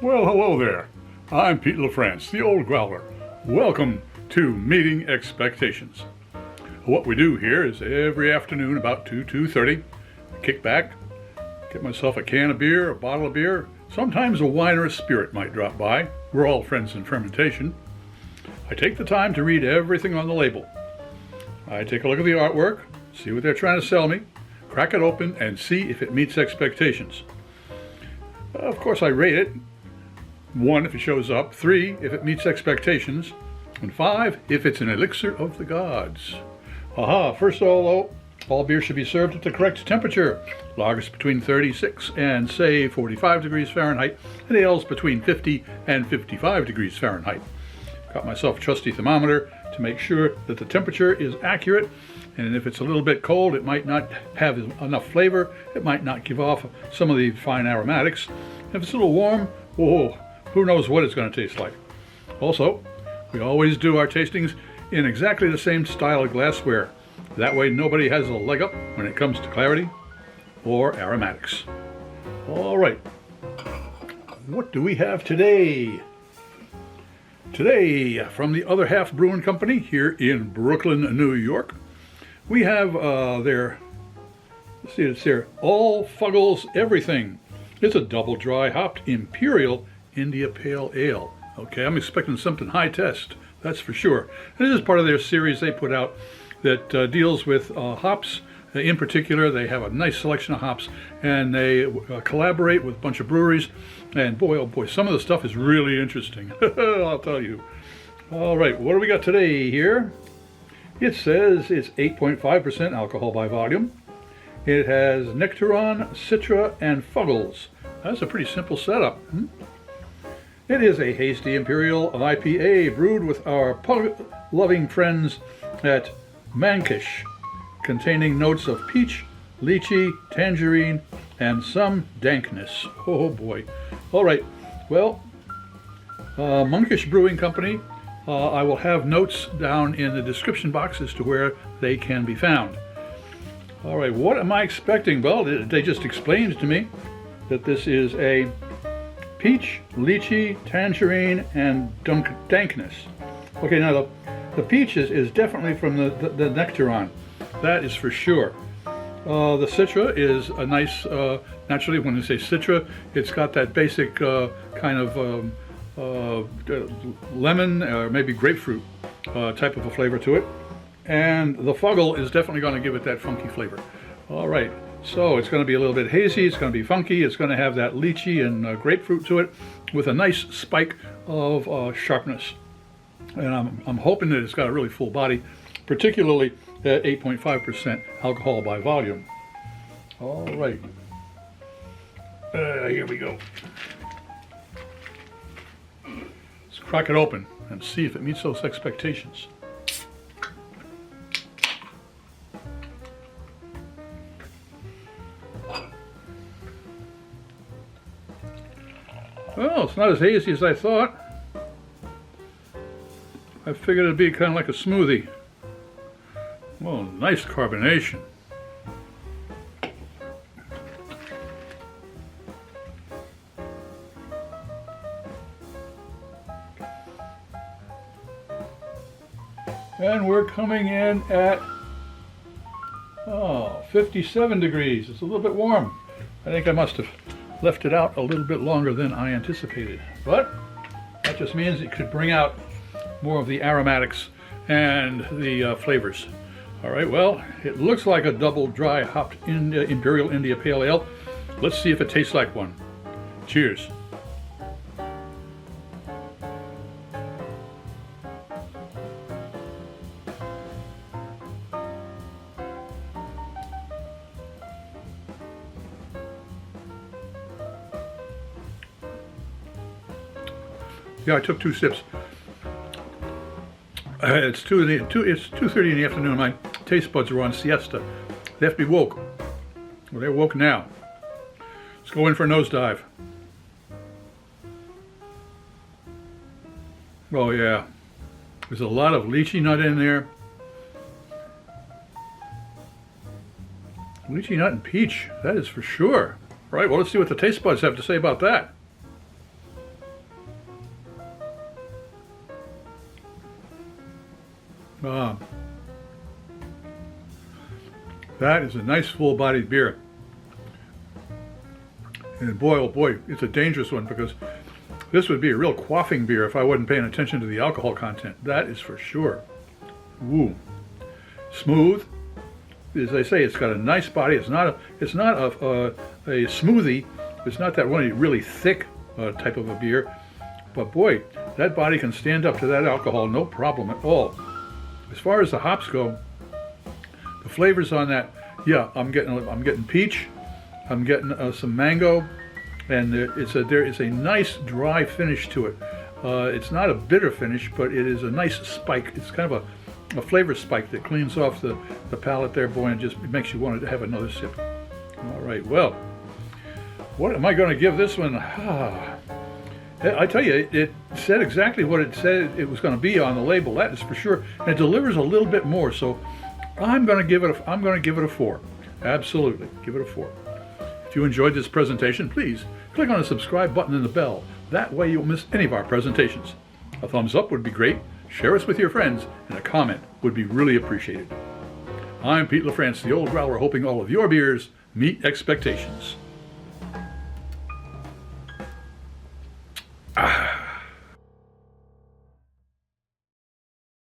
Well, hello there. I'm Pete LaFrance, the old Growler. Welcome to Meeting Expectations. What we do here is every afternoon about 2:30, kick back, get myself a can of beer, a bottle of beer. Sometimes a wine or a spirit might drop by. We're all friends in fermentation. I take the time to read everything on the label. I take a look at the artwork, see what they're trying to sell me, crack it open, and see if it meets expectations. Of course, I rate it. 1 if it shows up, 3 if it meets expectations, and 5 if it's an elixir of the gods. First of all, all beer should be served at the correct temperature. Lagers between 36 and say 45 degrees Fahrenheit, and ales between 50 and 55 degrees Fahrenheit. Got myself a trusty thermometer to make sure that the temperature is accurate, and if it's a little bit cold, it might not have enough flavor, it might not give off some of the fine aromatics. If it's a little warm, who knows what it's going to taste like. Also, we always do our tastings in exactly the same style of glassware. That way nobody has a leg up when it comes to clarity or aromatics. All right, what do we have today? Today, from the Other Half Brewing Company here in Brooklyn, New York, we have it's here, all Puggle Everything. It's a double dry hopped Imperial India Pale Ale. Okay, I'm expecting something high test, that's for sure. And this is part of their series they put out that deals with hops. In particular, they have a nice selection of hops, and they collaborate with a bunch of breweries. And boy, oh boy, some of the stuff is really interesting. I'll tell you. All right, what do we got today here? It says it's 8.5% alcohol by volume. It has Nectaron, Citra, and Puggles. That's a pretty simple setup. It is a Hazy Imperial IPA brewed with our Pug-loving friends at Monkish, containing notes of peach, lychee, tangerine, and some dankness. Oh boy. All right, well, Monkish Brewing Company, I will have notes down in the description box as to where they can be found. All right, what am I expecting? Well, they just explained to me that this is a peach, lychee, tangerine, and dankness. Okay, now the peach is definitely from the Nectaron. That is for sure. The Citra is a nice, naturally when you say Citra, it's got that basic kind of lemon or maybe grapefruit type of a flavor to it. And the Puggle is definitely going to give it that funky flavor. All right, so it's going to be a little bit hazy, it's going to be funky, it's going to have that lychee and grapefruit to it with a nice spike of sharpness. And I'm hoping that it's got a really full body, particularly at 8.5% alcohol by volume. All right, here we go. Let's crack it open and see if it meets those expectations. Well, it's not as hazy as I thought. I figured it'd be kind of like a smoothie. Well, nice carbonation. And we're coming in at 57 degrees. It's a little bit warm. I think I must have left it out a little bit longer than I anticipated. But that just means it could bring out more of the aromatics and the flavors. All right, well, it looks like a double dry hopped Imperial India Pale Ale. Let's see if it tastes like one. Cheers. Yeah, I took 2 sips. It's 2:30 in the afternoon. My taste buds are on siesta. They have to be woke. Well, they're woke now. Let's go in for a nosedive. Oh yeah, there's a lot of lychee nut in there. Lychee nut and peach, that is for sure. All right, well, let's see what the taste buds have to say about that. That is a nice full-bodied beer. And boy, oh boy, it's a dangerous one because this would be a real quaffing beer if I wasn't paying attention to the alcohol content. That is for sure. Woo. Smooth. As I say, it's got a nice body. It's not a smoothie. It's not that one really thick type of a beer. But boy, that body can stand up to that alcohol, no problem at all. As far as the hops go, the flavors on that, yeah, I'm getting peach, I'm getting some mango, and there is a nice dry finish to it. It's not a bitter finish, but it is a nice spike. It's kind of a flavor spike that cleans off the palate there, boy, and just makes you want to have another sip. All right, well, what am I going to give this one? I tell you, it said exactly what it said it was going to be on the label. That is for sure, and it delivers a little bit more. So I'm going to give it a 4. Absolutely, give it a 4. If you enjoyed this presentation, please click on the subscribe button and the bell. That way you won't miss any of our presentations. A thumbs up would be great. Share us with your friends, and a comment would be really appreciated. I'm Pete LaFrance, the Old Growler, hoping all of your beers meet expectations.